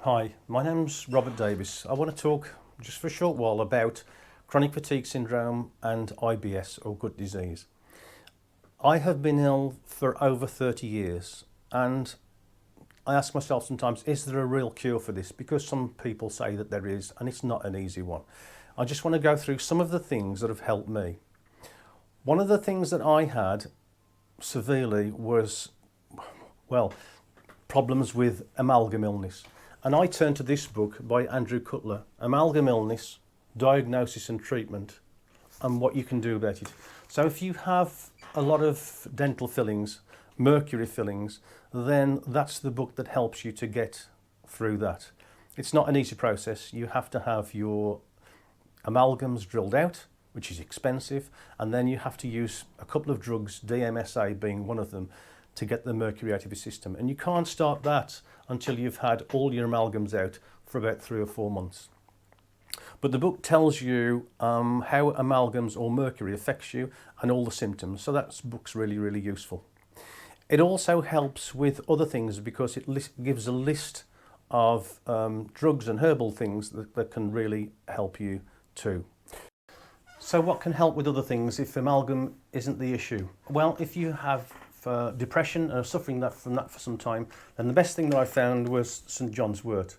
Hi, my name's Robert Davis. I want to talk just for a short while about chronic fatigue syndrome and IBS or gut disease. I have been ill for over 30 years and I ask myself sometimes, is there a real cure for this? Because some people say that there is, and it's not an easy one. I just want to go through some of the things that have helped me. One of the things that I had severely was, well, problems with amalgam illness. And I turned to this book by Andrew Cutler, Amalgam Illness, Diagnosis and Treatment, and what you can do about it. So if you have a lot of dental fillings, mercury fillings, then that's the book that helps you to get through that. It's not an easy process. You have to have your amalgams drilled out, which is expensive, and then you have to use a couple of drugs, DMSA being one of them, to get the mercury out of your system. And you can't start that until you've had all your amalgams out for about 3 or 4 months. But the book tells you how amalgams or mercury affects you and all the symptoms. So that book's really, really useful. It also helps with other things because it gives a list of drugs and herbal things that can really help you too. So what can help with other things if amalgam isn't the issue? Well, if you have depression and are suffering from that for some time, then the best thing that I found was St John's wort.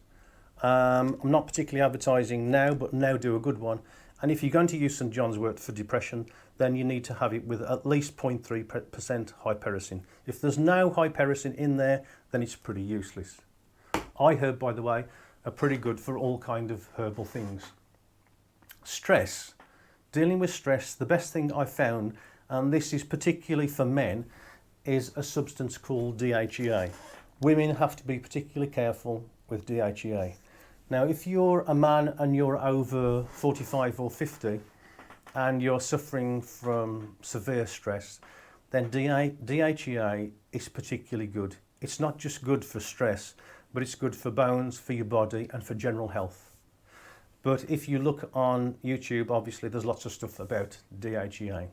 I'm not particularly advertising now, but now do a good one. And if you're going to use St John's wort for depression, then you need to have it with at least 0.3% hypericin. If there's no hypericin in there, then it's pretty useless. Eye herb, by the way, are pretty good for all kind of herbal things. Stress. Dealing with stress, the best thing I found, and this is particularly for men, is a substance called DHEA. Women have to be particularly careful with DHEA. Now, if you're a man and you're over 45 or 50 and you're suffering from severe stress, then DHEA is particularly good. It's not just good for stress, but it's good for bones, for your body, and for general health. But if you look on YouTube, obviously there's lots of stuff about DHEA.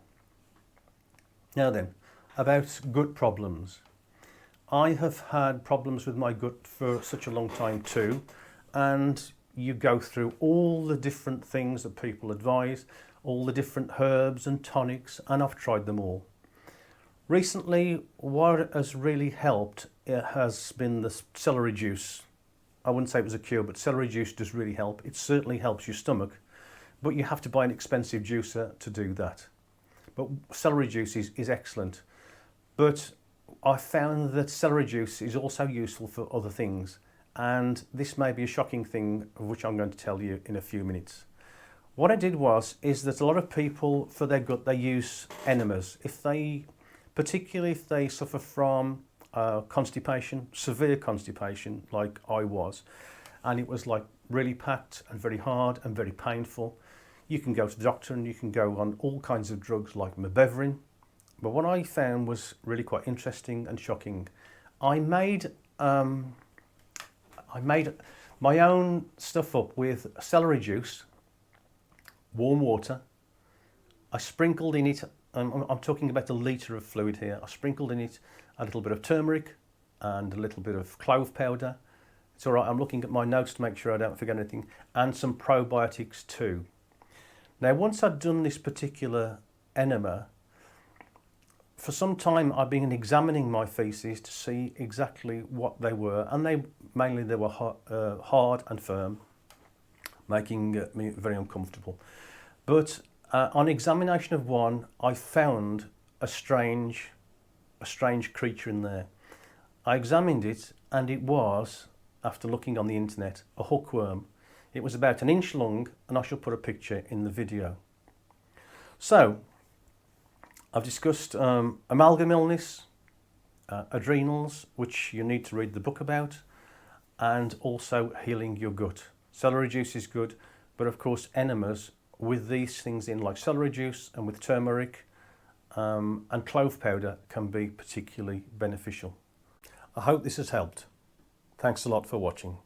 Now then, about gut problems. I have had problems with my gut for such a long time too, and you go through all the different things that people advise, all the different herbs and tonics, and I've tried them all. Recently, what has really helped has been the celery juice. I wouldn't say it was a cure, but celery juice does really help. It certainly helps your stomach, but you have to buy an expensive juicer to do that. But celery juice is excellent. But I found that celery juice is also useful for other things, and this may be a shocking thing, of which I'm going to tell you in a few minutes. What I did is that a lot of people, for their gut, they use enemas. Particularly if they suffer from constipation, severe constipation, like I was, and it was like really packed and very hard and very painful, you can go to the doctor and you can go on all kinds of drugs like mebeverin. But what I found was really quite interesting and shocking. I made my own stuff up with celery juice, warm water. I sprinkled in it, I'm talking about a litre of fluid here. I sprinkled in it a little bit of turmeric and a little bit of clove powder. It's all right, I'm looking at my notes to make sure I don't forget anything, and some probiotics too. Now, once I'd done this particular enema, for some time I've been examining my faeces to see exactly what they were, and they were hard and firm, making me very uncomfortable. But on examination of one, I found a strange creature in there. I examined it, and it was, after looking on the internet, a hookworm. It was about 1 inch long, and I shall put a picture in the video. So, I've discussed amalgam illness, adrenals, which you need to read the book about, and also healing your gut. Celery juice is good, but of course enemas with these things in, like celery juice and with turmeric and clove powder, can be particularly beneficial. I hope this has helped. Thanks a lot for watching.